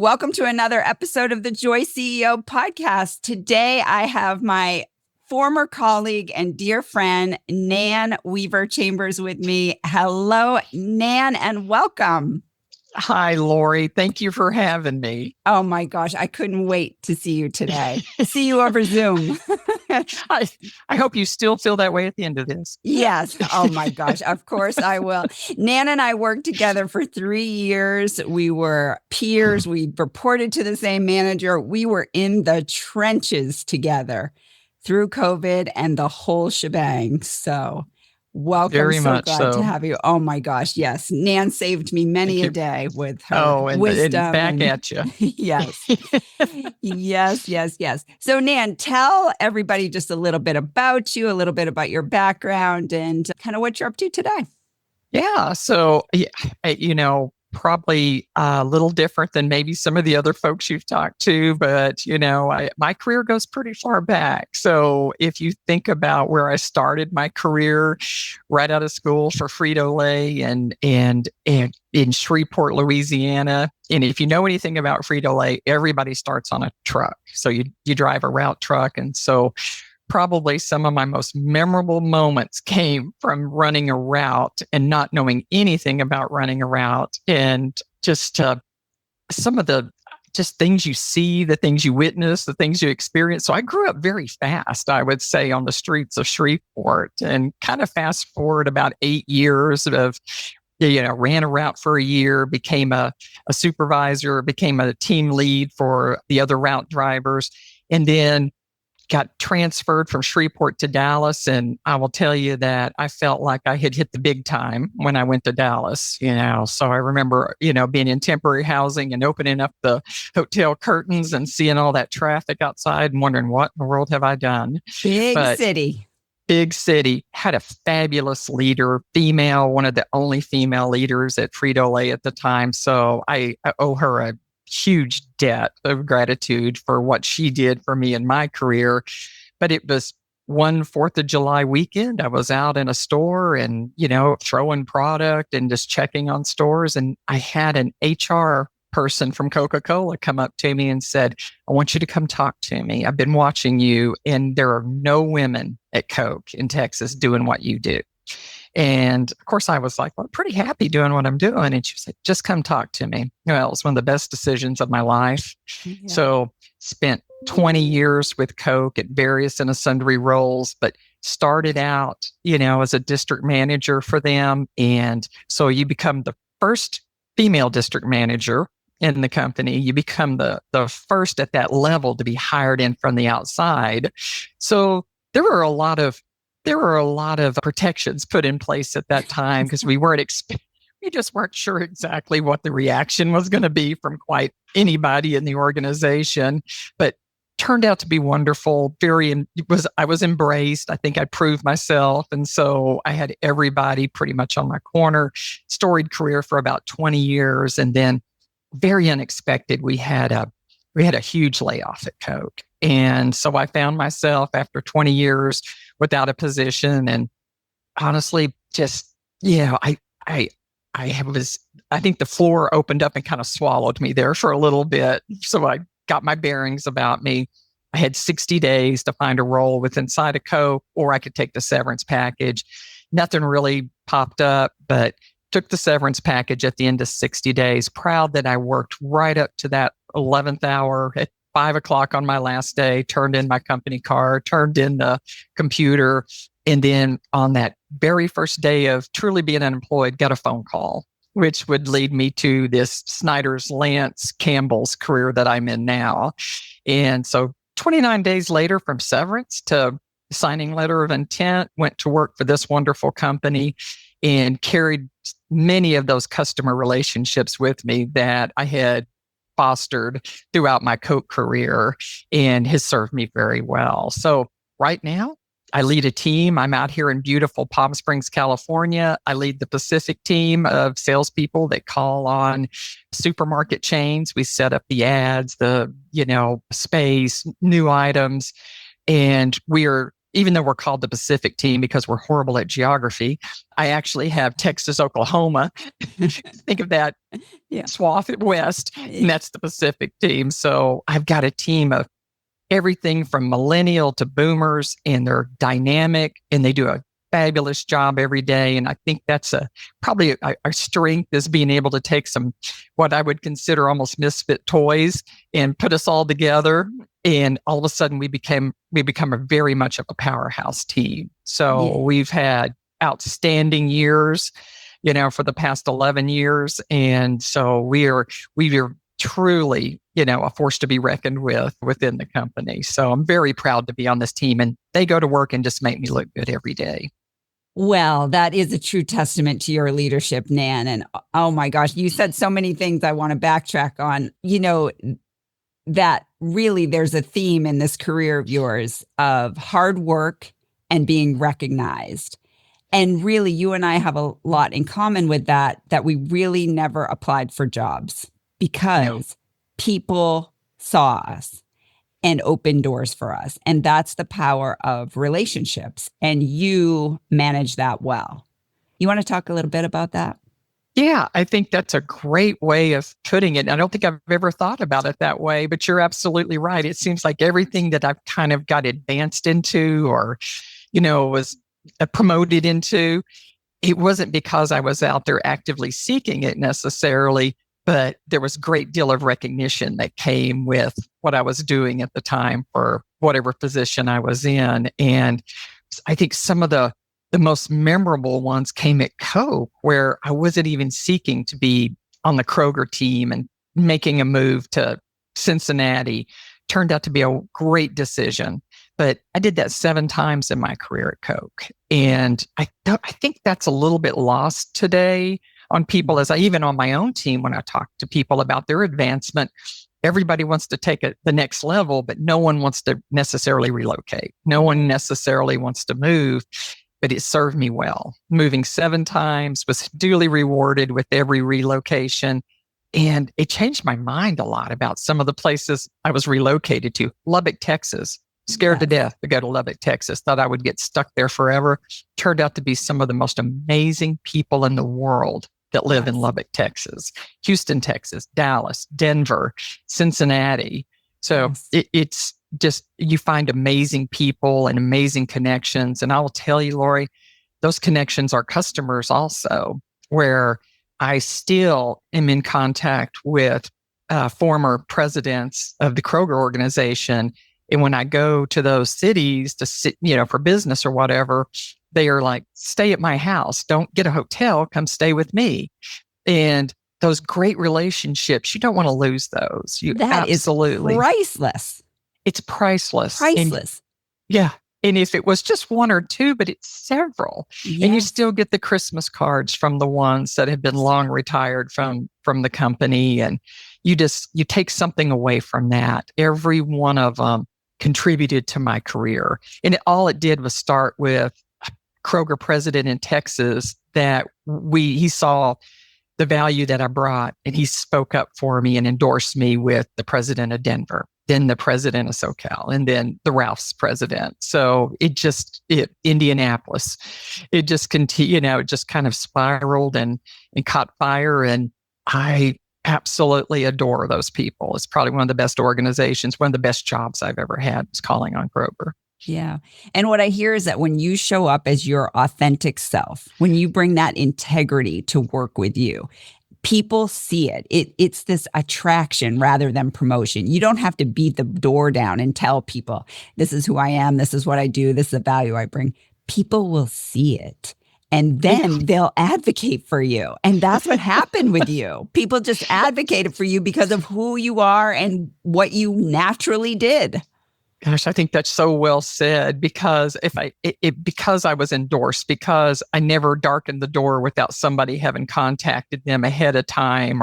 Welcome to another episode of the Joy CEO podcast. Today, I have my former colleague and dear friend, Nan Weaver Chambers with me. Hello, Nan, and welcome. Hi, Lori. Thank you for having me. Oh my gosh, I couldn't wait to see you today. See you over Zoom. I hope you still feel that way at the end of this. Yes. Oh my gosh. Of course I will. Nan and I worked together for 3 years. We were peers. We reported to the same manager. We were in the trenches together through COVID and the whole shebang. So welcome. Very so much glad so. to have you. Oh my gosh. Yes. Nan saved me many a day with her wisdom. And back at you. Yes. Yes. So Nan, tell everybody just a little bit about you, a little bit about your background and kind of what you're up to today. Yeah. So, probably a little different than maybe some of the other folks you've talked to, but, my career goes pretty far back. So if you think about where I started my career right out of school for Frito-Lay and in Shreveport, Louisiana. And if you know anything about Frito-Lay, everybody starts on a truck. So you drive a route truck. And so probably some of my most memorable moments came from running a route and not knowing anything about running a route, and just some of the just things you see, the things you witness, the things you experience. So I grew up very fast, I would say, on the streets of Shreveport, and kind of fast forward about 8 years of, ran a route for a year, became a supervisor, became a team lead for the other route drivers, and then got transferred from Shreveport to Dallas. And I will tell you that I felt like I had hit the big time when I went to Dallas, So I remember, being in temporary housing and opening up the hotel curtains and seeing all that traffic outside and wondering, what in the world have I done? Big city. Had a fabulous leader, female, one of the only female leaders at Frito-Lay at the time. So I owe her a huge debt of gratitude for what she did for me in my career. But it was one 4th of July weekend. I was out in a store and, throwing product and just checking on stores. And I had an HR person from Coca-Cola come up to me and said, I want you to come talk to me. I've been watching you, and there are no women at Coke in Texas doing what you do. And of course, I was like, well, I'm pretty happy doing what I'm doing. And she said, just come talk to me. Well, it was one of the best decisions of my life. Yeah. So spent 20 years with Coke at various and sundry roles, but started out, as a district manager for them. And so you become the first female district manager in the company. You become the first at that level to be hired in from the outside. So there were a lot of protections put in place at that time, because we just weren't sure exactly what the reaction was going to be from quite anybody in the organization, but turned out to be wonderful. I was embraced. I think I proved myself. And so I had everybody pretty much on my corner. Storied career for about 20 years. And then very unexpected, we had a huge layoff at Coke. And so I found myself after 20 years without a position, and honestly, just, I think the floor opened up and kind of swallowed me there for a little bit. So I got my bearings about me. I had 60 days to find a role with inside of Coke, or I could take the severance package. Nothing really popped up, but took the severance package at the end of 60 days. Proud that I worked right up to that 11th hour at 5:00 on my last day, turned in my company card, turned in the computer. And then on that very first day of truly being unemployed, got a phone call, which would lead me to this Snyder's Lance Campbell's career that I'm in now. And so 29 days later, from severance to signing letter of intent, went to work for this wonderful company and carried many of those customer relationships with me that I had fostered throughout my Coke career, and has served me very well. So right now, I lead a team. I'm out here in beautiful Palm Springs, California. I lead the Pacific team of salespeople that call on supermarket chains. We set up the ads, the, space, new items, and we are even though we're called the Pacific team because we're horrible at geography, I actually have Texas, Oklahoma. Think of that swath at west, and that's the Pacific team. So I've got a team of everything from millennial to boomers, and they're dynamic and they do a fabulous job every day. And I think that's probably our strength is being able to take some, what I would consider almost misfit toys and put us all together. And all of a sudden we become a very much of a powerhouse team. So we've had outstanding years, for the past 11 years. And so we are truly, a force to be reckoned with within the company. So I'm very proud to be on this team, and they go to work and just make me look good every day. Well, that is a true testament to your leadership, Nan. And oh my gosh, you said so many things I want to backtrack on, that really there's a theme in this career of yours of hard work and being recognized. And really, you and I have a lot in common with that we really never applied for jobs because people saw us and open doors for us. And that's the power of relationships. And you manage that well. You want to talk a little bit about that? Yeah, I think that's a great way of putting it. I don't think I've ever thought about it that way, but you're absolutely right. It seems like everything that I've kind of got advanced into or, was promoted into, it wasn't because I was out there actively seeking it necessarily, but there was a great deal of recognition that came with what I was doing at the time for whatever position I was in. And I think some of the most memorable ones came at Coke, where I wasn't even seeking to be on the Kroger team, and making a move to Cincinnati turned out to be a great decision. But I did that 7 times in my career at Coke. And I think that's a little bit lost today on people, even on my own team, when I talk to people about their advancement, everybody wants to take it the next level, but no one wants to necessarily relocate. No one necessarily wants to move, but it served me well. Moving 7 times, was duly rewarded with every relocation. And it changed my mind a lot about some of the places I was relocated to. Lubbock, Texas. Scared to death to go to Lubbock, Texas. Thought I would get stuck there forever. Turned out to be some of the most amazing people in the world that live in Lubbock, Texas, Houston, Texas, Dallas, Denver, Cincinnati. So it's just, you find amazing people and amazing connections. And I will tell you, Lori, those connections are customers also, where I still am in contact with former presidents of the Kroger organization. And when I go to those cities to sit, for business or whatever, they are like, stay at my house. Don't get a hotel. Come stay with me. And those great relationships, you don't want to lose those. That absolutely is priceless. It's priceless. Priceless. And if it was just 1 or 2, but it's several, and you still get the Christmas cards from the ones that have been long retired from the company. And you take something away from that. Every one of them contributed to my career. And all it did was start with a Kroger president in Texas that he saw the value that I brought, and he spoke up for me and endorsed me with the president of Denver, then the president of SoCal, and then the Ralph's president. So Indianapolis, it just continued, it just kind of spiraled and caught fire. And I absolutely adore those people. It's probably one of the best organizations, one of the best jobs I've ever had was calling on Kroger. Yeah. And what I hear is that when you show up as your authentic self, when you bring that integrity to work with you, people see it. It's this attraction rather than promotion. You don't have to beat the door down and tell people, this is who I am, this is what I do, this is the value I bring. People will see it. And then they'll advocate for you. And that's what happened with you. People just advocated for you because of who you are and what you naturally did. Gosh, I think that's so well said, because because I was endorsed, because I never darkened the door without somebody having contacted them ahead of time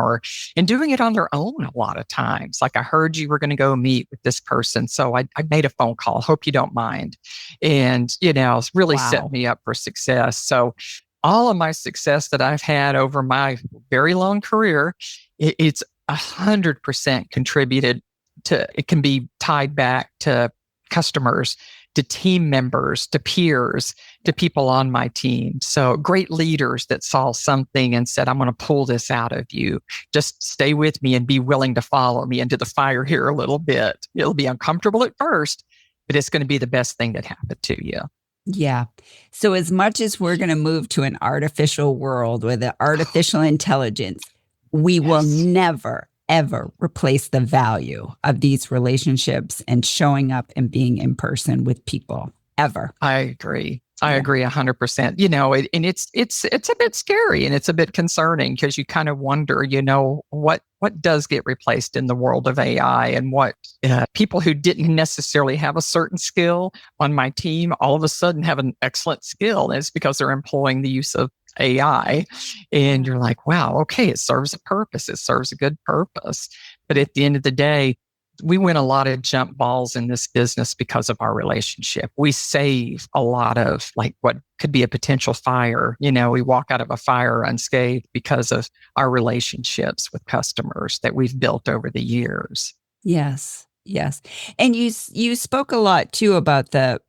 and doing it on their own a lot of times. Like, I heard you were going to go meet with this person, so I made a phone call. Hope you don't mind. And, it's really set me up for success. So all of my success that I've had over my very long career, it's 100% contributed to, it can be tied back to customers to team members, to peers, to people on my team. So great leaders that saw something and said, I'm going to pull this out of you. Just stay with me and be willing to follow me into the fire here a little bit. It'll be uncomfortable at first, but it's going to be the best thing that happened to you. Yeah. So as much as we're going to move to an artificial world with an artificial intelligence, we will never, ever replace the value of these relationships and showing up and being in person with people, ever. I agree. I agree 100%. You know, and it's a bit scary and it's a bit concerning because you kind of wonder, you know, what does get replaced in the world of AI, and what people who didn't necessarily have a certain skill on my team all of a sudden have an excellent skill. And it's because they're employing the use of AI. And you're like, wow, okay, it serves a purpose. It serves a good purpose. But at the end of the day, we win a lot of jump balls in this business because of our relationship. We save a lot of like what could be a potential fire. You know, we walk out of a fire unscathed because of our relationships with customers that we've built over the years. Yes. Yes. And you spoke a lot too about the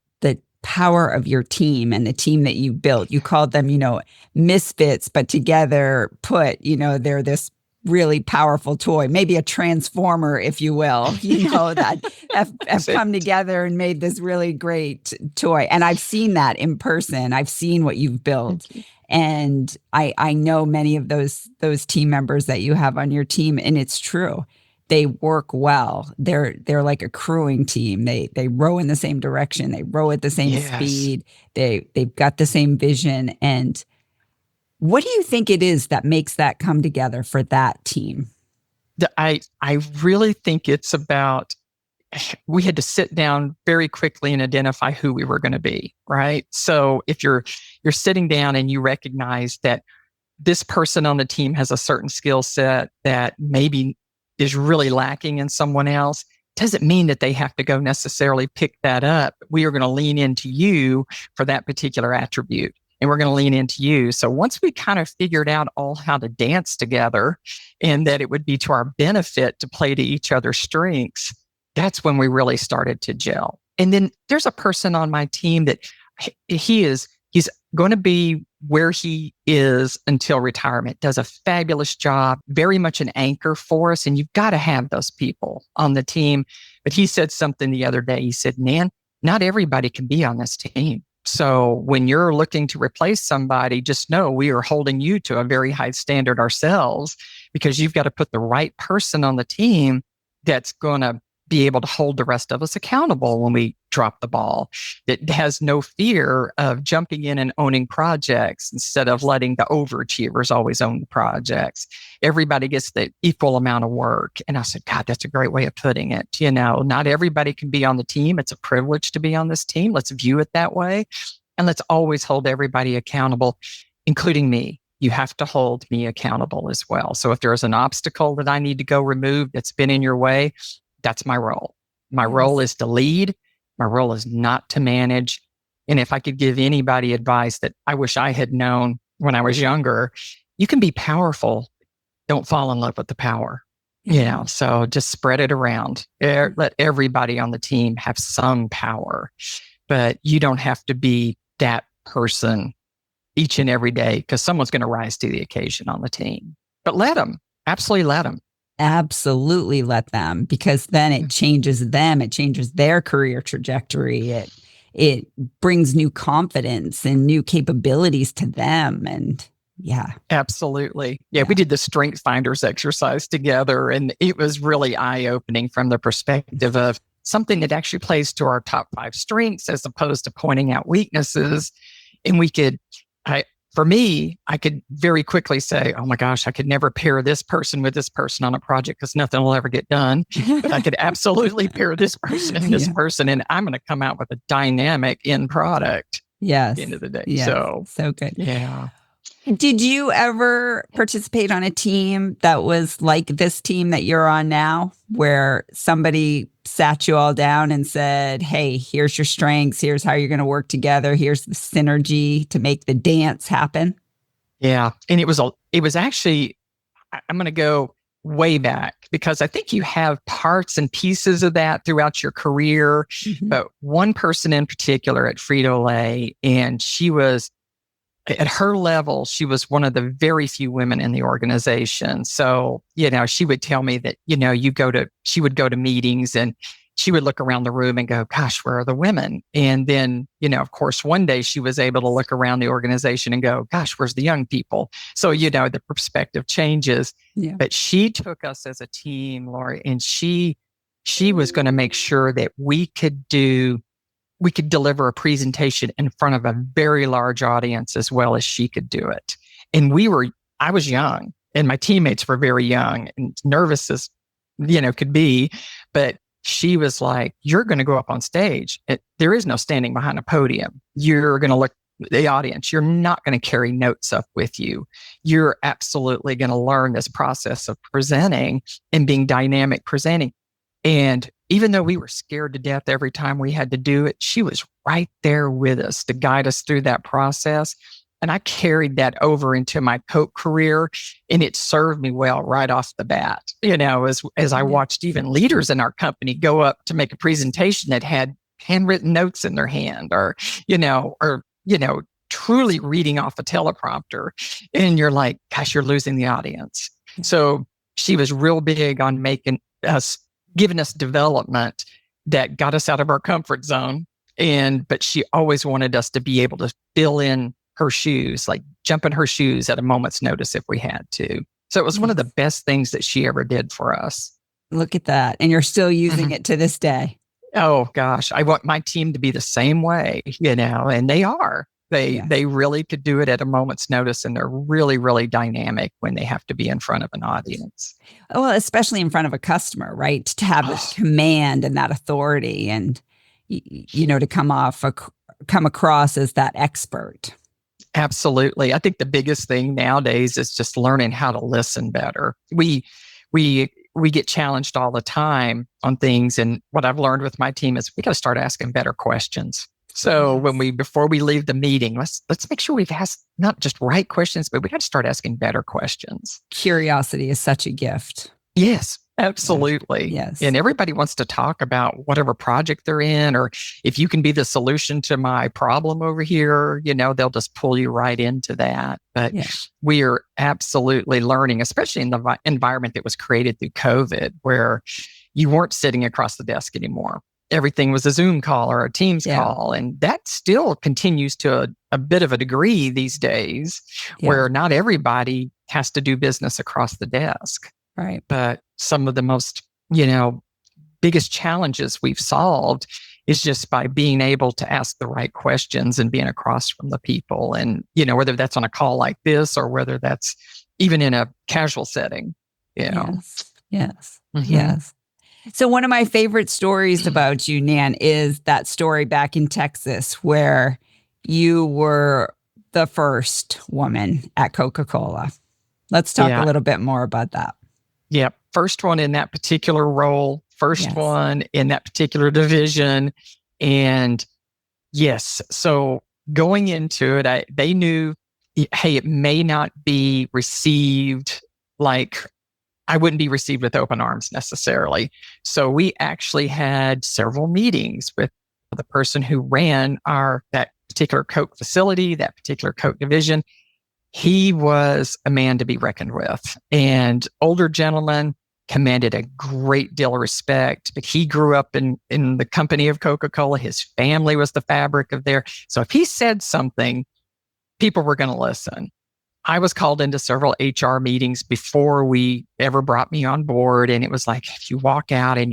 power of your team and the team that you built. You called them, you know, misfits, but together they're this really powerful toy, maybe a transformer, if you will, you know, that have come together and made this really great toy. And I've seen that in person. I've seen what you've built. And I know many of those team members that you have on your team, and it's true. They work well. They're like a crewing team. They row in the same direction. They row at the same speed. They've got the same vision. And what do you think it is that makes that come together for that team? I really think it's about, we had to sit down very quickly and identify who we were going to be, right? So if you're sitting down and you recognize that this person on the team has a certain skill set that maybe is really lacking in someone else, doesn't mean that they have to go necessarily pick that up. We are going to lean into you for that particular attribute. And we're going to lean into you. So once we kind of figured out all how to dance together and that it would be to our benefit to play to each other's strengths, that's when we really started to gel. And then there's a person on my team that he's going to be where he is until retirement, does a fabulous job, very much an anchor for us. And you've got to have those people on the team. But he said something the other day. He said, Nan, not everybody can be on this team. So when you're looking to replace somebody, just know we are holding you to a very high standard ourselves, because you've got to put the right person on the team that's going to be able to hold the rest of us accountable when we drop the ball, that has no fear of jumping in and owning projects instead of letting the overachievers always own the projects. Everybody gets the equal amount of work. And I said, God, that's a great way of putting it. You know, not everybody can be on the team. It's a privilege to be on this team. Let's view it that way. And let's always hold everybody accountable, including me. You have to hold me accountable as well. So if there's an obstacle that I need to go remove that's been in your way, that's my role. My role is to lead. My role is not to manage. And if I could give anybody advice that I wish I had known when I was younger, you can be powerful. Don't fall in love with the power. You know, so just spread it around. Let everybody on the team have some power, but you don't have to be that person each and every day, because someone's going to rise to the occasion on the team. But let them, absolutely let them. Absolutely let them, because then it changes them. It changes their career trajectory. It brings new confidence and new capabilities to them. And yeah. Absolutely. Yeah, we did the Strength Finders exercise together, and it was really eye-opening from the perspective of something that actually plays to our top 5 strengths as opposed to pointing out weaknesses. And we could, for me, I could very quickly say, oh my gosh, I could never pair this person with this person on a project because nothing will ever get done. But I could absolutely pair this person and this person, and I'm going to come out with a dynamic end product. Yes. At the end of the day. Yes. So good. Yeah. Did you ever participate on a team that was like this team that you're on now, where somebody sat you all down and said, hey, here's your strengths, here's how you're going to work together, here's the synergy to make the dance happen? Yeah. And it was actually, I'm going to go way back, because I think you have parts and pieces of that throughout your career. But one person in particular at Frito-Lay, and she was at her level, she was one of the very few women in the organization. So, she would tell me that, she would go to meetings and she would look around the room and go, gosh, where are the women? And then, of course, one day she was able to look around the organization and go, gosh, where's the young people? So, the perspective changes. Yeah. But she took us as a team, Lori, and she was going to make sure that we could deliver a presentation in front of a very large audience as well as she could do it. And I was young and my teammates were very young and nervous as, could be, but she was like, you're going to go up on stage. There is no standing behind a podium. You're going to look at the audience. You're not going to carry notes up with you. You're absolutely going to learn this process of presenting and being dynamic presenting. And even though we were scared to death every time we had to do it, she was right there with us to guide us through that process. And I carried that over into my Coke career, and it served me well right off the bat. As I watched even leaders in our company go up to make a presentation that had handwritten notes in their hand, or truly reading off a teleprompter, and you're like, gosh, you're losing the audience. So she was real big on giving us development that got us out of our comfort zone. But she always wanted us to be able to fill in her shoes, like jump in her shoes at a moment's notice if we had to. So it was one of the best things that she ever did for us. Look at that. And you're still using it to this day. Oh gosh. I want my team to be the same way, and they are. They really could do it at a moment's notice, and they're really, really dynamic when they have to be in front of an audience. Well, especially in front of a customer, right? To have this command and that authority, and to come across as that expert. Absolutely. I think the biggest thing nowadays is just learning how to listen better. We get challenged all the time on things, and what I've learned with my team is we got to start asking better questions. So before we leave the meeting, let's make sure we've asked not just right questions, but we got to start asking better questions. Curiosity is such a gift. Yes, absolutely. Yes. And everybody wants to talk about whatever project they're in, or if you can be the solution to my problem over here, they'll just pull you right into that. But we are absolutely learning, especially in the environment that was created through COVID, where you weren't sitting across the desk anymore. Everything was a Zoom call or a Teams call. And that still continues to a bit of a degree these days, where not everybody has to do business across the desk. Right. But some of the most, biggest challenges we've solved is just by being able to ask the right questions and being across from the people. And, whether that's on a call like this or whether that's even in a casual setting, Yes. Yes. So one of my favorite stories about you, Nan, is that story back in Texas where you were the first woman at Coca-Cola. Let's talk a little bit more about that. Yeah. First one in that particular role, first one in that particular division. And yes, so going into it, they knew, hey, it may not be received like I wouldn't be received with open arms necessarily. So we actually had several meetings with the person who ran that particular Coke facility, that particular Coke division. He was a man to be reckoned with, and older gentleman, commanded a great deal of respect. But he grew up in the company of Coca-Cola. His family was the fabric of there. So if he said something, people were going to listen. I was called into several HR meetings before we ever brought me on board. And it was like, if you walk out and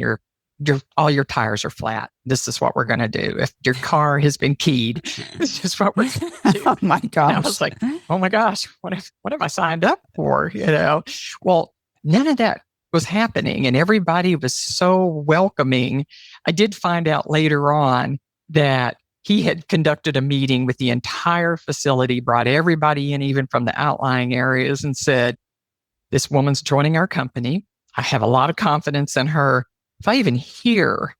all your tires are flat, this is what we're going to do. If your car has been keyed, this is what we're going to do. Oh my gosh. And I was like, oh my gosh, what have I signed up for? Well, none of that was happening, and everybody was so welcoming. I did find out later on that he had conducted a meeting with the entire facility, brought everybody in, even from the outlying areas, and said, this woman's joining our company. I have a lot of confidence in her. If I even hear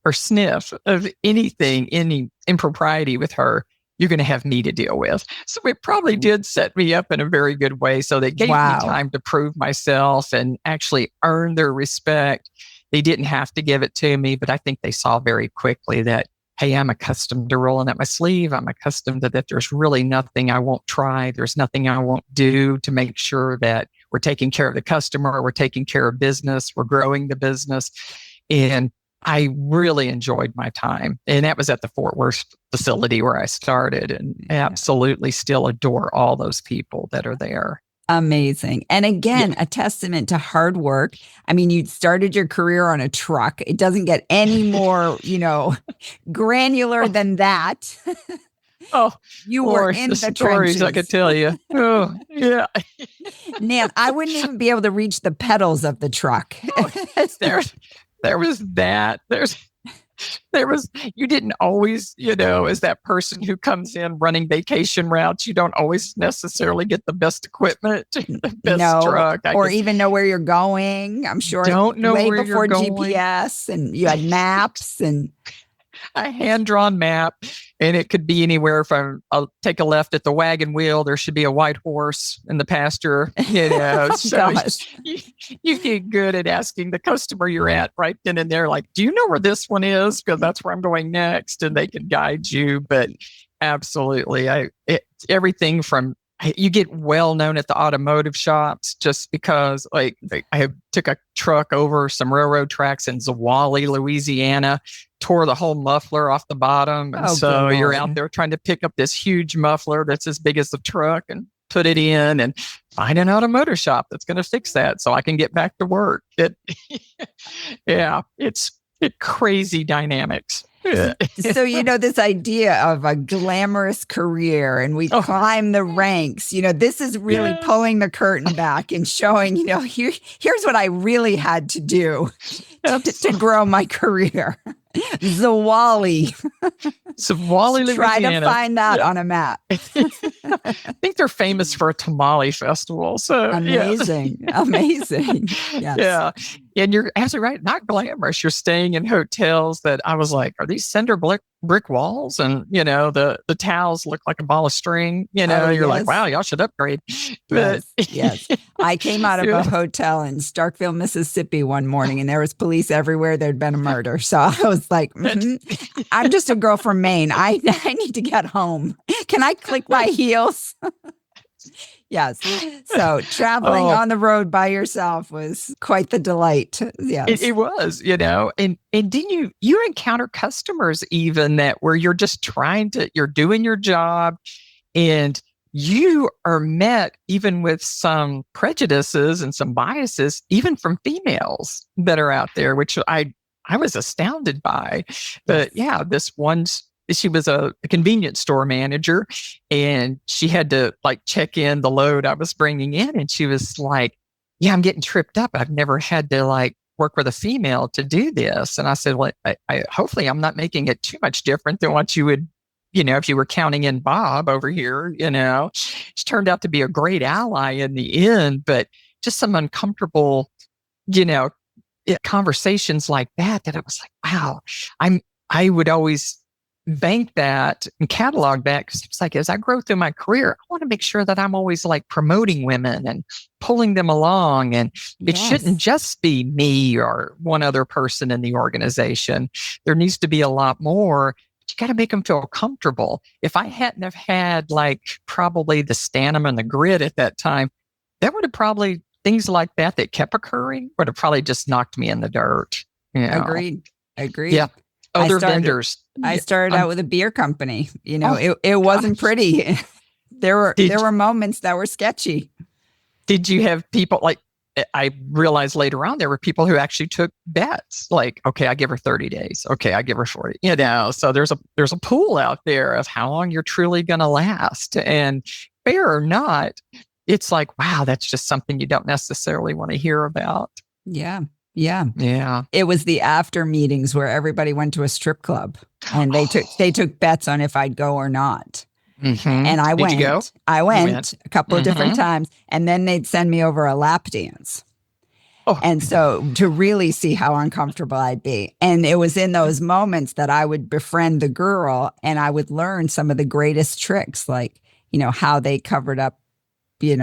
or sniff of anything, any impropriety with her, you're going to have me to deal with. So it probably did set me up in a very good way. So they gave me time to prove myself and actually earn their respect. They didn't have to give it to me, but I think they saw very quickly that, hey, I'm accustomed to rolling up my sleeve. I'm accustomed to that. There's really nothing I won't try. There's nothing I won't do to make sure that we're taking care of the customer. We're taking care of business. We're growing the business. And I really enjoyed my time. And that was at the Fort Worth facility where I started, and absolutely still adore all those people that are there. Amazing. And again, a testament to hard work. I mean, you started your career on a truck. It doesn't get any more, granular than that. Oh, you were in the stories trenches. I could tell you. Oh, yeah. Nan, I wouldn't even be able to reach the pedals of the truck. There was that. There was, you didn't always, as that person who comes in running vacation routes, you don't always necessarily get the best equipment, the best truck. Or even know where you're going. I'm sure don't know way where before you're going. GPS, and you had maps and a hand-drawn map, and it could be anywhere from, I'll take a left at the wagon wheel, there should be a white horse in the pasture, so you get good at asking the customer you're at right then and there, like, do you know where this one is? Because that's where I'm going next, and they can guide you. But absolutely, everything from, you get well known at the automotive shops just because, like I took a truck over some railroad tracks in Zwolle, Louisiana, tore the whole muffler off the bottom. And so you're out there trying to pick up this huge muffler that's as big as the truck and put it in and find an automotive shop that's going to fix that so I can get back to work. It's crazy dynamics. So, this idea of a glamorous career, and we climb the ranks, this is really pulling the curtain back and showing, here's what I really had to do to grow my career. Zwolle, Louisiana. Try to find that on a map. I think they're famous for a tamale festival. So amazing. Yes. Yeah. And you're absolutely right. Not glamorous. You're staying in hotels that I was like, are these cinder brick walls? And, the towels look like a ball of string. You're like, wow, y'all should upgrade. But, yes. I came out of a hotel in Starkville, Mississippi one morning, and there was police everywhere. There'd been a murder. So I was like, I'm just a girl from Maine. I need to get home. Can I click my heels? Yes. So traveling on the road by yourself was quite the delight. Yes. It was, and didn't you encounter customers even that where you're just you're doing your job, and you are met even with some prejudices and some biases, even from females that are out there, which I was astounded by. But this one's, she was a convenience store manager, and she had to check in the load I was bringing in. And she was like, yeah, I'm getting tripped up. I've never had to work with a female to do this. And I said, well, I hopefully I'm not making it too much different than what you would, if you were counting in Bob over here, She turned out to be a great ally in the end, but just some uncomfortable, conversations like that I was like, wow, I would always bank that and catalog that, because it's like, as I grow through my career, I want to make sure that I'm always promoting women and pulling them along. And it shouldn't just be me or one other person in the organization. There needs to be a lot more. You got to make them feel comfortable. If I hadn't have had probably the stamina and the grit at that time, that would have probably, things like that kept occurring would have probably just knocked me in the dirt. Agreed. Yeah. Other vendors. I started out with a beer company. It wasn't pretty. There were moments that were sketchy. Did you have people I realized later on there were people who actually took bets. Okay, I give her 30 days. Okay, I give her 40. So there's a pool out there of how long you're truly going to last. And fair or not, it's wow, that's just something you don't necessarily want to hear about. Yeah. Yeah. It was the after meetings where everybody went to a strip club, and they took bets on if I'd go or not. Mm-hmm. And I went. Did you go? I went a couple of different times, and then they'd send me over a lap dance. And so to really see how uncomfortable I'd be. And it was in those moments that I would befriend the girl and I would learn some of the greatest tricks, like, how they covered up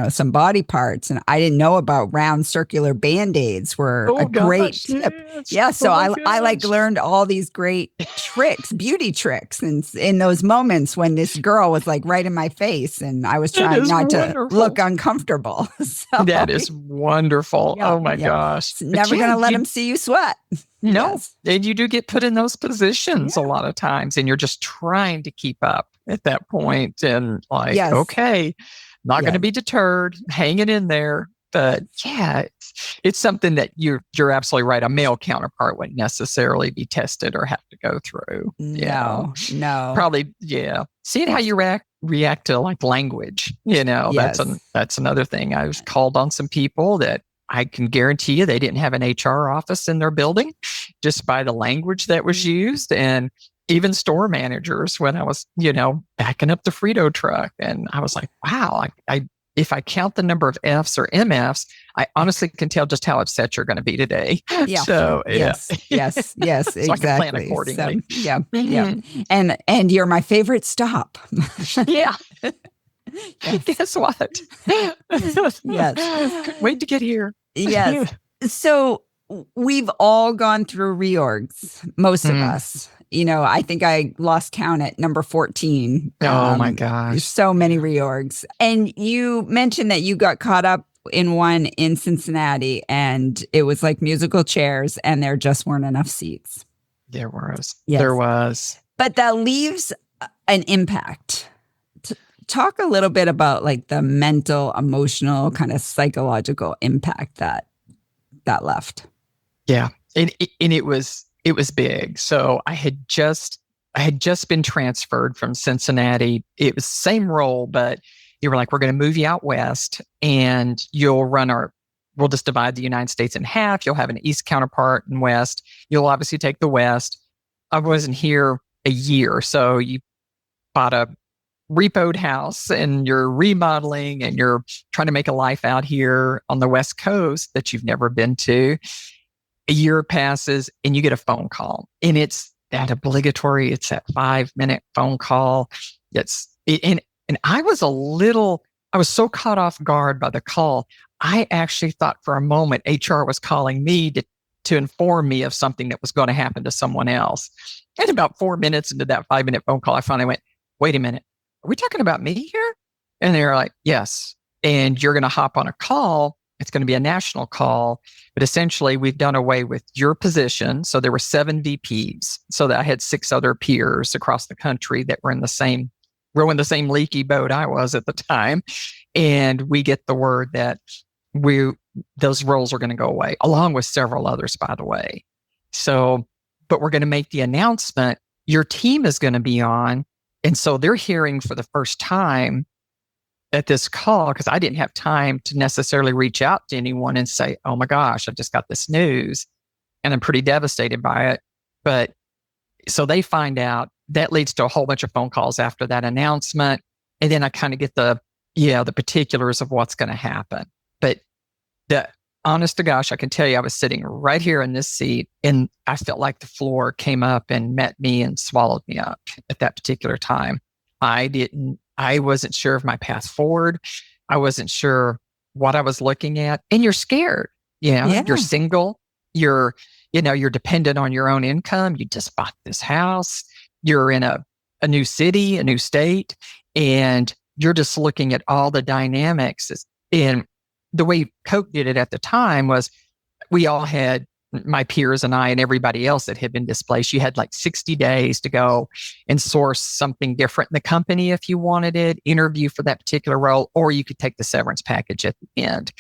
some body parts. And I didn't know about round circular Band-Aids were a great tip. Yes. Yeah. So Oh, I like learned all these great tricks, beauty tricks. And in those moments when this girl was like right in my face and I was trying not to look uncomfortable. So, that is wonderful. Yeah, oh my gosh. It's never going to let them see you sweat. No. Yes. And you do get put in those positions a lot of times and you're just trying to keep up at that point and like, okay, not going to be deterred, hanging in there. But yeah, it's something that you're absolutely right. A male counterpart wouldn't necessarily be tested or have to go through. No. Probably, seeing how you react to like language, that's another thing. I was called on some people that I can guarantee you they didn't have an HR office in their building just by the language that was used. And even store managers when I was, backing up the Frito truck. And I was like, wow, if I count the number of F's or MFs, I honestly can tell just how upset you're going to be to Yeah. So, yes, so exactly. I can plan accordingly. So, yeah. And you're my favorite stop. Yeah. Guess what? Yes. Couldn't wait to get here. Yes. So we've all gone through reorgs, most of us. I think I lost count at number 14. Oh my gosh. So many reorgs. And you mentioned that you got caught up in one in Cincinnati and it was like musical chairs and there just weren't enough seats. There was. Yes. There was. But that leaves an impact. Talk a little bit about like the mental, emotional, kind of psychological impact that left. Yeah. And it was big. So I had just been transferred from Cincinnati. It was the same role, but you were like, we're going to move you out west and we'll just divide the United States in half. You'll have an east counterpart and west. You'll obviously take the west. I wasn't here a year. So you bought a repoed house and you're remodeling and you're trying to make a life out here on the West Coast that you've never been to. A year passes and you get a phone call and it's that 5-minute phone call. And I was so caught off guard by the call. I actually thought for a moment HR was calling me to inform me of something that was going to happen to someone else. And about 4 minutes into that 5-minute phone call, I finally went, wait a minute, are we talking about me here? And they were like, yes. And you're going to hop on a call. It's going to be a national call, but essentially we've done away with your position. So there were 7 VPs. So that I had 6 other peers across the country that were in the same leaky boat I was at the time. And we get the word that those roles are going to go away, along with several others, by the way. So, but we're going to make the announcement. Your team is going to be on. And so they're hearing for the first time at this call, because I didn't have time to necessarily reach out to anyone and say, oh my gosh, I've just got this news and I'm pretty devastated by it. But so they find out. That leads to a whole bunch of phone calls after that announcement. And then I kind of get the particulars of what's going to happen. But the honest to gosh, I can tell you, I was sitting right here in this seat and I felt like the floor came up and met me and swallowed me up at that particular time. I wasn't sure of my path forward. I wasn't sure what I was looking at. And you're scared. You're single. You're dependent on your own income. You just bought this house. You're in a new city, a new state, and you're just looking at all the dynamics. And the way Coke did it at the time was we all had, my peers and I and everybody else that had been displaced, you had like 60 days to go and source something different in the company if you wanted it, interview for that particular role, or you could take the severance package at the end.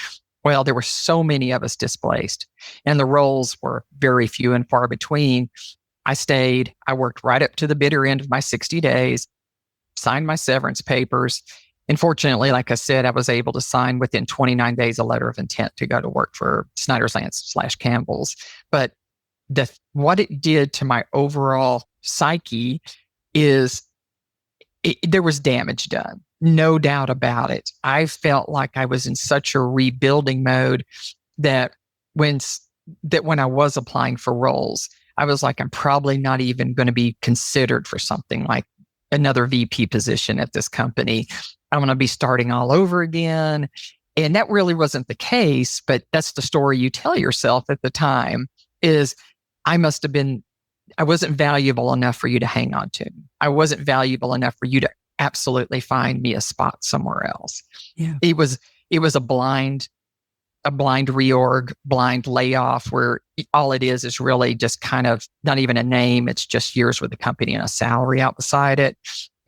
Well, there were so many of us displaced and the roles were very few and far between. I stayed. I worked right up to the bitter end of my 60 days, signed my severance papers. And fortunately, like I said, I was able to sign within 29 days a letter of intent to go to work for Snyder's-Lance / Campbell's. But what it did to my overall psyche is there was damage done. No doubt about it. I felt like I was in such a rebuilding mode that when when I was applying for roles, I was like, I'm probably not even going to be considered for something like another VP position at this company. I'm going to be starting all over again. And that really wasn't the case, but that's the story you tell yourself at the time is I wasn't valuable enough for you to hang on to. I wasn't valuable enough for you to absolutely find me a spot somewhere else. Yeah. It was a blind reorg, blind layoff where all it is really just kind of not even a name. It's just years with the company and a salary out beside it.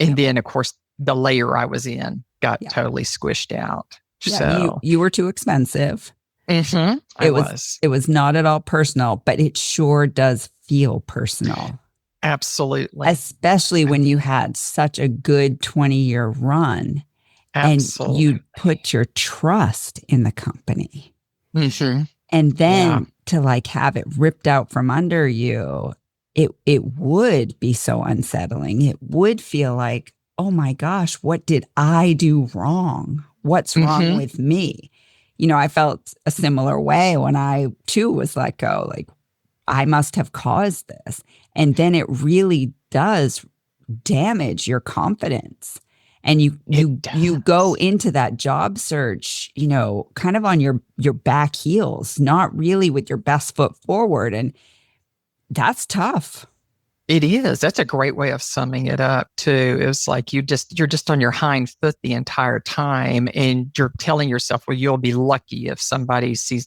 And then of course the layer I was in got totally squished out. Yeah, So you were too expensive. It was not at all personal, but it sure does feel personal. Absolutely. Especially when you had such a good 20-year run. Absolutely. And you put your trust in the company. Mm-hmm. And then to like have it ripped out from under you, it would be so unsettling. It would feel like, oh my gosh, what did I do wrong? What's wrong with me? You know, I felt a similar way when I too was let go. Like, I must have caused this. And then it really does damage your confidence. And you go into that job search, you know, kind of on your back heels, not really with your best foot forward. And that's tough. It is. That's a great way of summing it up too. It's like you're just on your hind foot the entire time, and you're telling yourself, well, you'll be lucky if somebody sees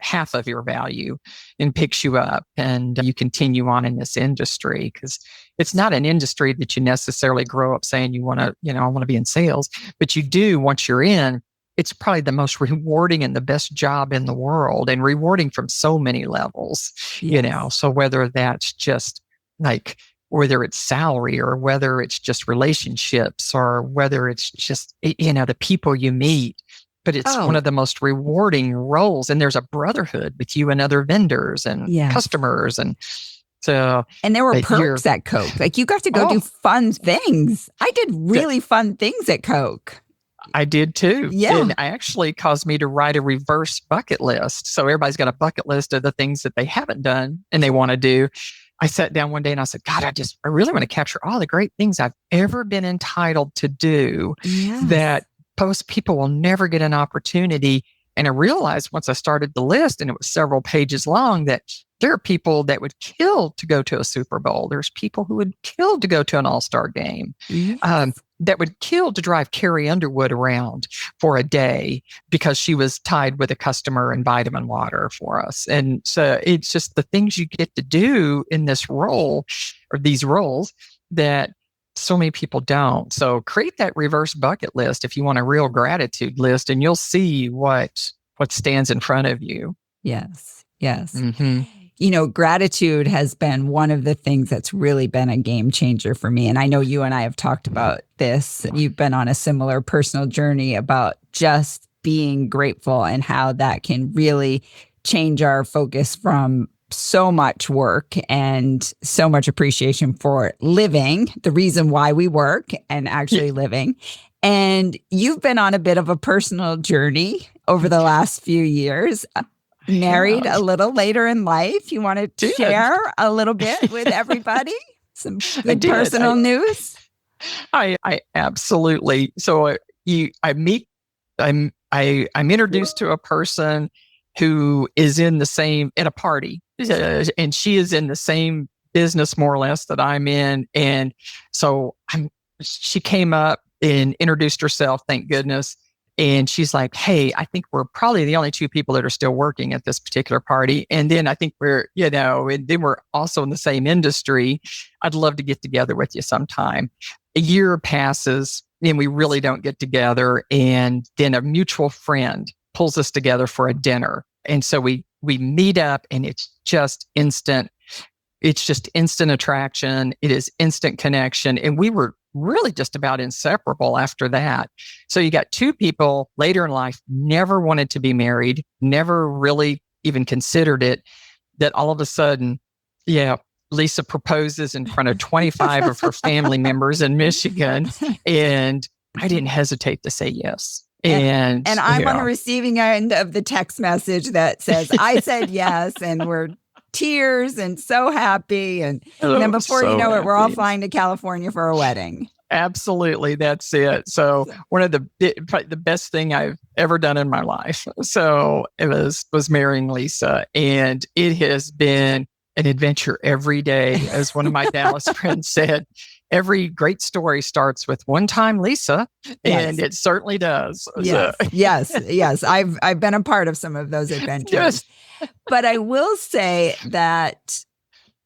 half of your value and picks you up, and you continue on in this industry, because it's not an industry that you necessarily grow up saying you want to, I want to be in sales, but you do once you're in. It's probably the most rewarding and the best job in the world, and rewarding from so many levels. Yes. So whether that's just like, whether it's salary or whether it's just relationships or whether it's just, the people you meet, but it's one of the most rewarding roles. And there's a brotherhood with you and other vendors and customers. And so, and there were perks at Coke. Like you got to go do fun things. I did really fun things at Coke. I did too. Yeah. And it actually caused me to write a reverse bucket list. So everybody's got a bucket list of the things that they haven't done and they want to do. I sat down one day and I said, God, I really want to capture all the great things I've ever been entitled to do that most people will never get an opportunity. And I realized once I started the list, and it was several pages long, that there are people that would kill to go to a Super Bowl. There's people who would kill to go to an All-Star game. That would kill to drive Carrie Underwood around for a day because she was tied with a customer and vitamin water for us. And so it's just the things you get to do in this role or these roles that so many people don't. So create that reverse bucket list if you want a real gratitude list, and you'll see what stands in front of you. Yes. Gratitude has been one of the things that's really been a game changer for me. And I know you and I have talked about this. You've been on a similar personal journey about just being grateful and how that can really change our focus from so much work and so much appreciation for living, the reason why we work and actually living. And you've been on a bit of a personal journey over the last few years. Married a little later in life. You want to share a little bit with everybody? Some good personal news? I absolutely. So I'm introduced to a person who is in a party, and she is in the same business more or less that I'm in. And so she came up and introduced herself, thank goodness. And she's like, hey, I think we're probably the only two people that are still working at this particular party. And then I think we're also in the same industry. I'd love to get together with you sometime. A year passes and we really don't get together. And then a mutual friend pulls us together for a dinner. And so we meet up, and it's just instant. It's just instant attraction. It is instant connection. And we were really just about inseparable after that. So you got two people later in life, never wanted to be married, never really even considered it, that all of a sudden, Lisa proposes in front of 25 of her family members in Michigan. And I didn't hesitate to say yes. And I'm on the receiving end of the text message that says, I said yes, and we're tears and so happy. And then before you know it, we're all flying to California for a wedding. Absolutely. That's it. So one of probably the best thing I've ever done in my life. So it was marrying Lisa, and it has been an adventure every day. As one of my Dallas friends said, every great story starts with one time Lisa, and it certainly does. Yes, so. yes. I've been a part of some of those adventures. Yes. But I will say that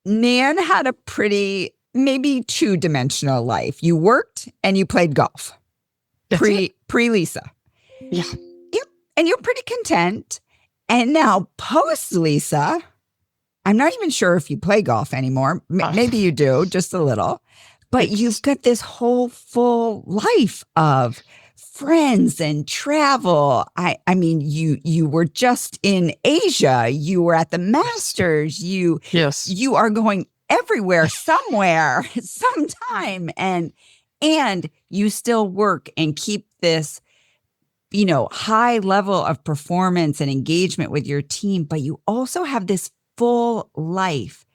Nan had a pretty, maybe two-dimensional life. You worked and you played golf. Pre-Lisa. Yeah. Yep. And you're pretty content. And now post-Lisa, I'm not even sure if you play golf anymore. Maybe you do, just a little. But you've got this whole full life of friends and travel. I mean, you were just in Asia. You were at the Masters. You are going everywhere, somewhere, sometime, and you still work and keep this, high level of performance and engagement with your team. But you also have this full life.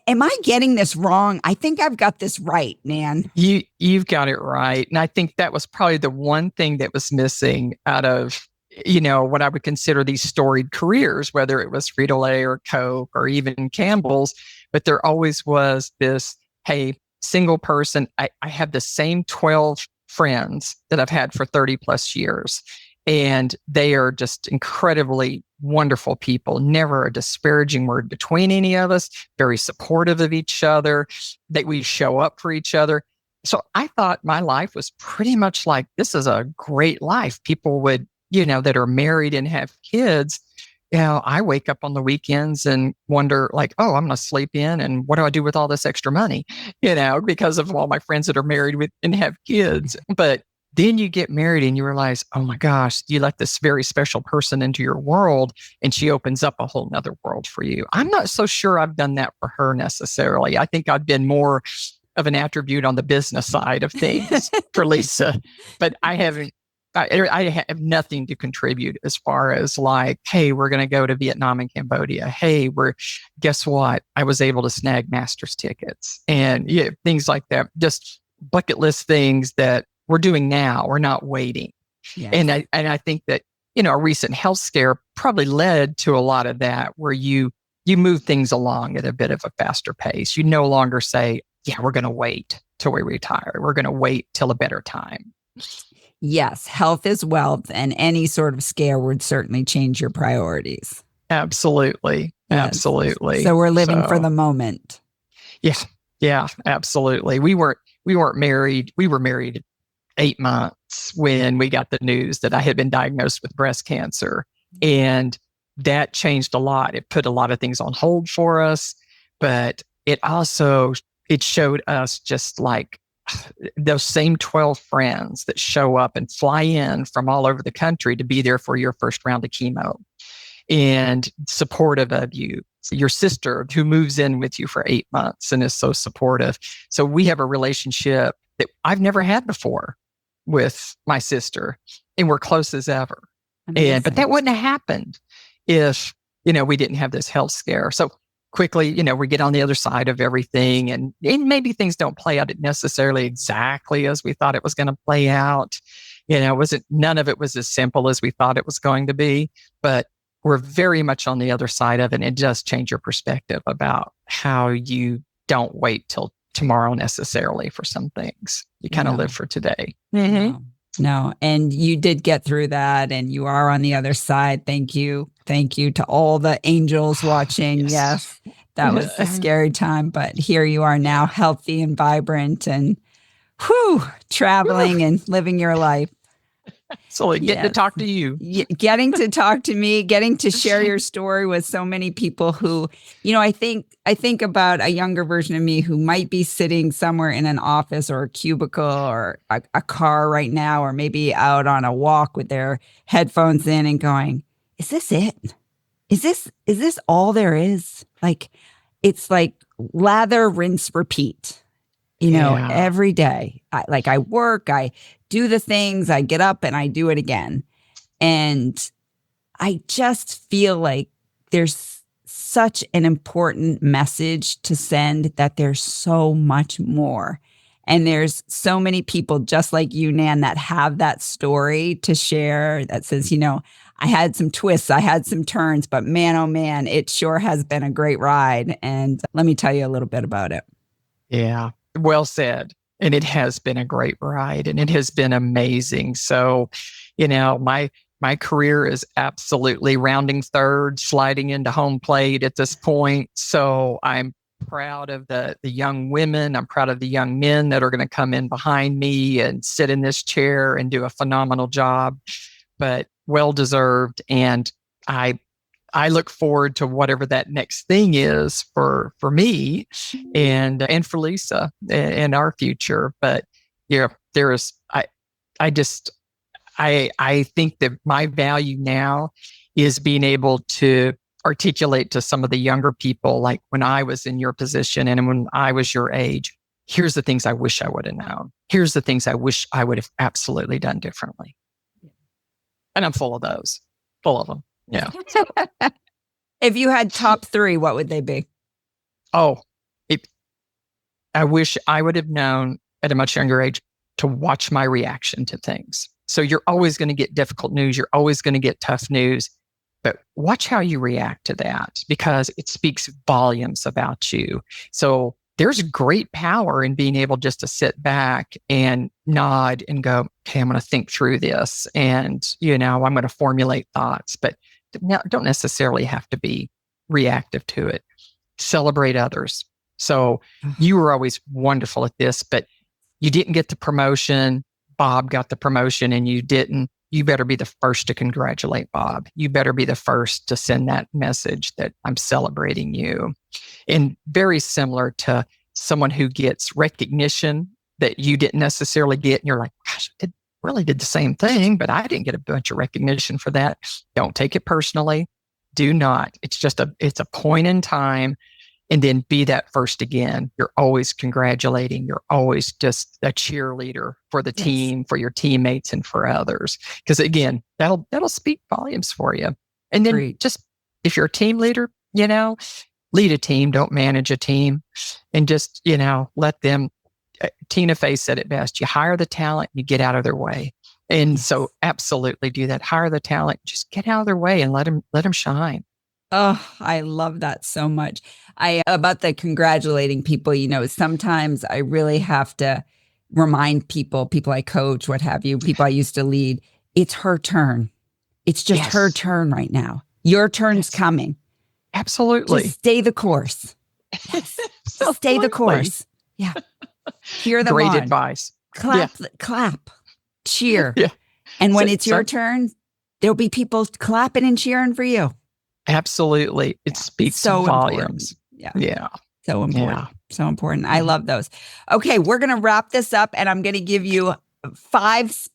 Am I getting this wrong? I think I've got this right, Nan. You've got it right. And I think that was probably the one thing that was missing out of, what I would consider these storied careers, whether it was Frito-Lay or Coke or even Campbell's. But there always was this, hey, single person, I have the same 12 friends that I've had for 30 plus years. And they are just incredibly wonderful people, never a disparaging word between any of us, very supportive of each other, that we show up for each other. So I thought my life was pretty much like, this is a great life. People would, that are married and have kids. I wake up on the weekends and wonder like, oh, I'm going to sleep in. And what do I do with all this extra money? Because of all my friends that are married with and have kids. But then you get married and you realize, oh my gosh, you let this very special person into your world and she opens up a whole nother world for you. I'm not so sure I've done that for her necessarily. I think I've been more of an attribute on the business side of things for Lisa, but I have nothing to contribute as far as like, hey, we're going to go to Vietnam and Cambodia. Hey, guess what? I was able to snag Masters tickets and things like that. Just bucket list things that we're doing now. We're not waiting. Yes. And I think that, a recent health scare probably led to a lot of that where you move things along at a bit of a faster pace. You no longer say, yeah, we're going to wait till we retire. We're going to wait till a better time. Yes. Health is wealth, and any sort of scare would certainly change your priorities. Absolutely. Yes. Absolutely. So we're living for the moment. Yeah. Yeah, absolutely. We weren't married. We were married 8 months when we got the news that I had been diagnosed with breast cancer. And that changed a lot. It put a lot of things on hold for us, but it showed us just like those same 12 friends that show up and fly in from all over the country to be there for your first round of chemo and supportive of you. Your sister who moves in with you for 8 months and is so supportive. So we have a relationship that I've never had before with my sister, and we're close as ever. But that wouldn't have happened if, we didn't have this health scare. So quickly, we get on the other side of everything, and maybe things don't play out necessarily exactly as we thought it was going to play out. None of it was as simple as we thought it was going to be, but we're very much on the other side of it. And it does change your perspective about how you don't wait till tomorrow necessarily for some things. You kind of live for today. Mm-hmm. No. And you did get through that, and you are on the other side. Thank you. Thank you to all the angels watching. Yes. That was a scary time, but here you are now, healthy and vibrant and traveling and living your life. So getting to talk to you. Getting to talk to me, getting to share your story with so many people who, I think about a younger version of me who might be sitting somewhere in an office or a cubicle or a car right now, or maybe out on a walk with their headphones in and going, is this it? Is this all there is? Like, it's like lather, rinse, repeat, every day. I work, I do the things, I get up and I do it again. And I just feel like there's such an important message to send, that there's so much more. And there's so many people just like you, Nan, that have that story to share that says, I had some twists, I had some turns, but man, oh man, it sure has been a great ride. And let me tell you a little bit about it. Yeah, well said. And it has been a great ride, and it has been amazing. So, my career is absolutely rounding third, sliding into home plate at this point. So I'm proud of the young women. I'm proud of the young men that are going to come in behind me and sit in this chair and do a phenomenal job, but well deserved. And I look forward to whatever that next thing is for me and for Lisa in our future. But there is I think that my value now is being able to articulate to some of the younger people, like when I was in your position and when I was your age, here's the things I wish I would have known. Here's the things I wish I would have absolutely done differently. And I'm full of those, full of them. Yeah. If you had top 3, what would they be? I wish I would have known at a much younger age to watch my reaction to things. So you're always going to get difficult news. You're always going to get tough news, but watch how you react to that, because it speaks volumes about you. So there's great power in being able just to sit back and nod and go, okay, I'm going to think through this. And, I'm going to formulate thoughts, but don't necessarily have to be reactive to it. Celebrate others. So you were always wonderful at this, but you didn't get the promotion. Bob got the promotion and you didn't. You better be the first to congratulate Bob. You better be the first to send that message that I'm celebrating you. And very similar to someone who gets recognition that you didn't necessarily get. And you're like, gosh, I really did the same thing, but I didn't get a bunch of recognition for that. Don't take it personally. Do not. It's a point in time. And then be that first again. You're always congratulating. You're always just a cheerleader for the team, for your teammates, and for others. Because again, that'll speak volumes for you. And then just, if you're a team leader, lead a team, don't manage a team. And just, let them, Tina Fey said it best, you hire the talent, you get out of their way. And so absolutely do that. Hire the talent, just get out of their way and let them shine. Oh, I love that so much. About the congratulating people, sometimes I really have to remind people I coach, what have you, people I used to lead, it's her turn. It's just her turn right now. Your turn's coming. Absolutely. Just stay the course. Yes. Stay the course. Yeah. Cheer them on. Great advice. Clap, cheer. Yeah. And when it's your turn, there'll be people clapping and cheering for you. Absolutely. It speaks so volumes. Yeah. So important. Yeah. So important. I love those. Okay. We're going to wrap this up and I'm going to give you 5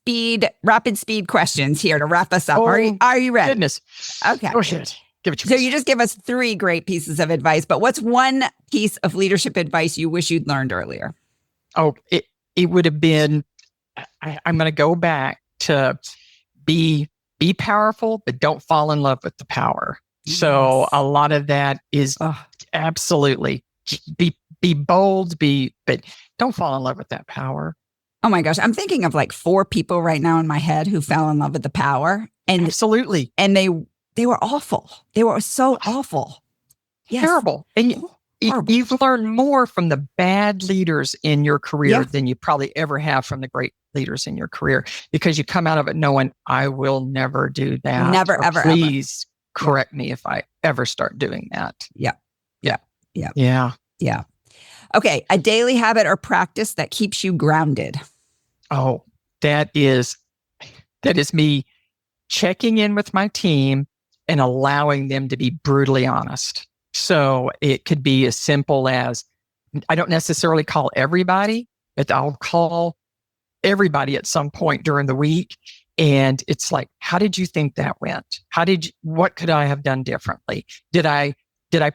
rapid speed questions here to wrap us up. Are you ready? Goodness. Okay. Go ahead. Give it to me. So you just give us 3 great pieces of advice, but what's one piece of leadership advice you wish you'd learned earlier? It would have been, I'm going to go back to be powerful, but don't fall in love with the power. So a lot of that is absolutely be bold, but don't fall in love with that power. Oh my gosh. I'm thinking of like 4 people right now in my head who fell in love with the power. And absolutely. And they were awful. They were so awful. Yes. Terrible. And you've learned more from the bad leaders in your career than you probably ever have from the great leaders in your career, because you come out of it knowing, I will never do that. Never, ever, please correct me if I ever start doing that. Yeah. Okay. A daily habit or practice that keeps you grounded. Oh, that is me checking in with my team and allowing them to be brutally honest. So it could be as simple as, I don't necessarily call everybody, but I'll call everybody at some point during the week. And it's like, how did you think that went? What could I have done differently? Did I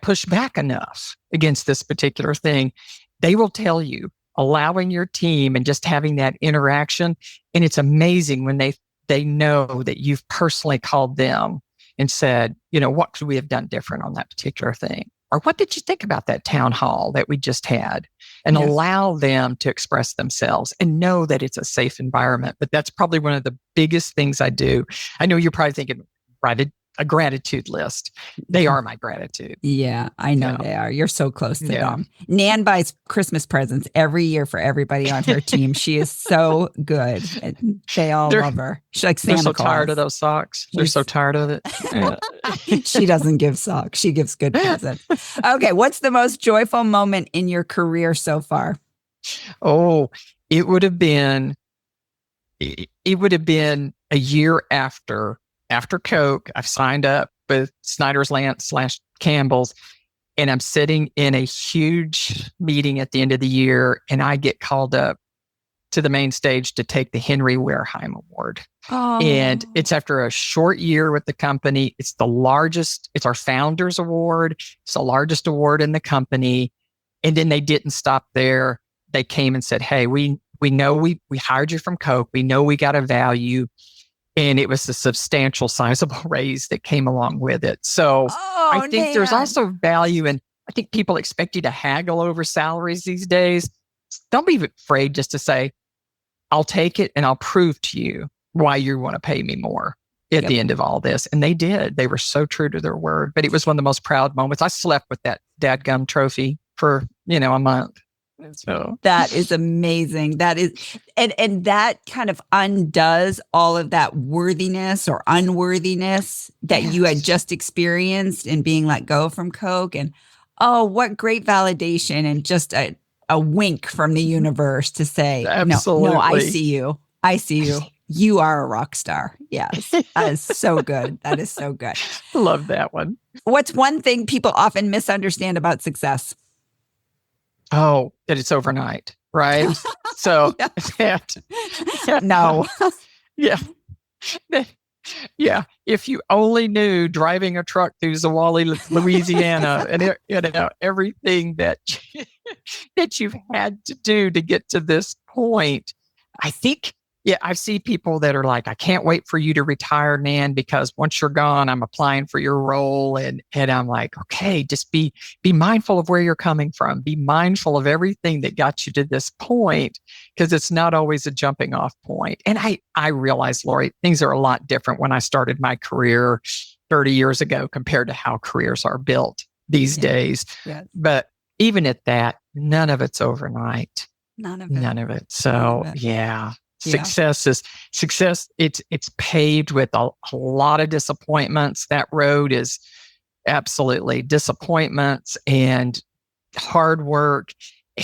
push back enough against this particular thing? They will tell you. allowing your team and just having that interaction. And it's amazing when they know that you've personally called them and said, what could we have done different on that particular thing? Or what did you think about that town hall that we just had? And allow them to express themselves and know that it's a safe environment. But that's probably one of the biggest things I do. I know you're probably thinking, write a gratitude list. They are my gratitude. Yeah, I know they are. You're so close to them. Nan buys Christmas presents every year for everybody on her team. She is so good. They all love her. She's like Santa Claus. They're so tired of those socks. They're so tired of it. Yeah. She doesn't give socks. She gives good presents. Okay, what's the most joyful moment in your career so far? Oh, it would have been a year after Coke. I've signed up with Snyder's Lance / Campbell's, and I'm sitting in a huge meeting at the end of the year, and I get called up to the main stage to take the Henry Wareheim Award. Oh. And it's after a short year with the company. It's the largest, it's our founders award. It's the largest award in the company. And then they didn't stop there. They came and said, hey, we know we hired you from Coke. We know we got a value. And it was a substantial, sizable raise that came along with it. So I think there's also value in, I think people expect you to haggle over salaries these days. Don't be afraid just to say, I'll take it and I'll prove to you why you want to pay me more at the end of all this. And they did. They were so true to their word. But it was one of the most proud moments. I slept with that dadgum trophy for, a month. So that is amazing. That is, and that kind of undoes all of that worthiness or unworthiness that you had just experienced in being let go from Coke. And what great validation and just a wink from the universe to say, no, I see you. I see you. You are a rock star. Yes. That is so good. That is so good. Love that one. What's one thing people often misunderstand about success? Oh, that it's overnight, right? So no. Yeah. If you only knew driving a truck through Zwolle, Louisiana, and everything that you've had to do to get to this point, I think. Yeah, I see people that are like, I can't wait for you to retire, Nan, because once you're gone, I'm applying for your role. And I'm like, okay, just be mindful of where you're coming from. Be mindful of everything that got you to this point, because it's not always a jumping off point. And I realize, Lori, things are a lot different when I started my career 30 years ago compared to how careers are built these days. Yes. But even at that, none of it's overnight. None of it. So, yeah. Success. It's paved with a lot of disappointments. That road is absolutely disappointments and hard work,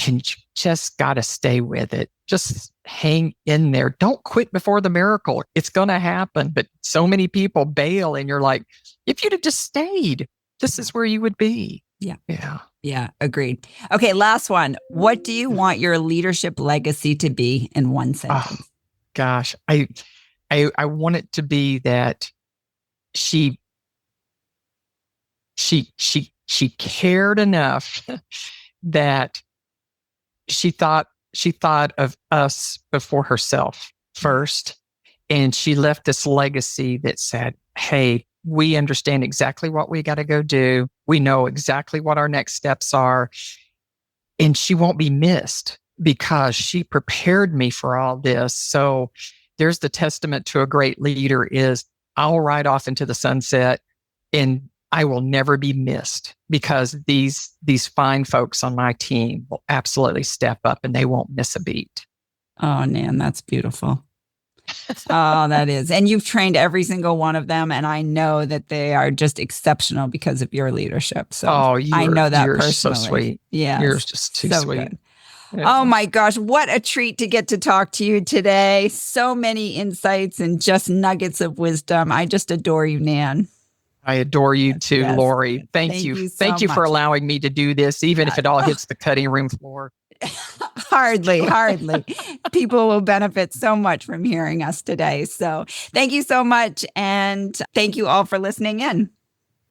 and you just got to stay with it. Just hang in there. Don't quit before the miracle. It's going to happen. But so many people bail, and you're like, if you'd have just stayed, this is where you would be. Yeah. Agreed. Okay. Last one. What do you want your leadership legacy to be in one sentence? Oh, gosh, I want it to be that she cared enough that she thought of us before herself first. And she left this legacy that said, hey, we understand exactly what we got to go do. We know exactly what our next steps are. And she won't be missed because she prepared me for all this. So there's the testament to a great leader is I'll ride off into the sunset and I will never be missed because these fine folks on my team will absolutely step up and they won't miss a beat. Oh, Nan, that's beautiful. Oh, that is. And you've trained every single one of them. And I know that they are just exceptional because of your leadership. So I know that you're personally. So sweet. Yeah. You're just too sweet. Yeah. Oh my gosh. What a treat to get to talk to you today. So many insights and just nuggets of wisdom. I just adore you, Nan. I adore you too, Lori. Thank you. Thank you for allowing me to do this, even if it all hits the cutting room floor. Hardly. People will benefit so much from hearing us today. So thank you so much. And thank you all for listening in.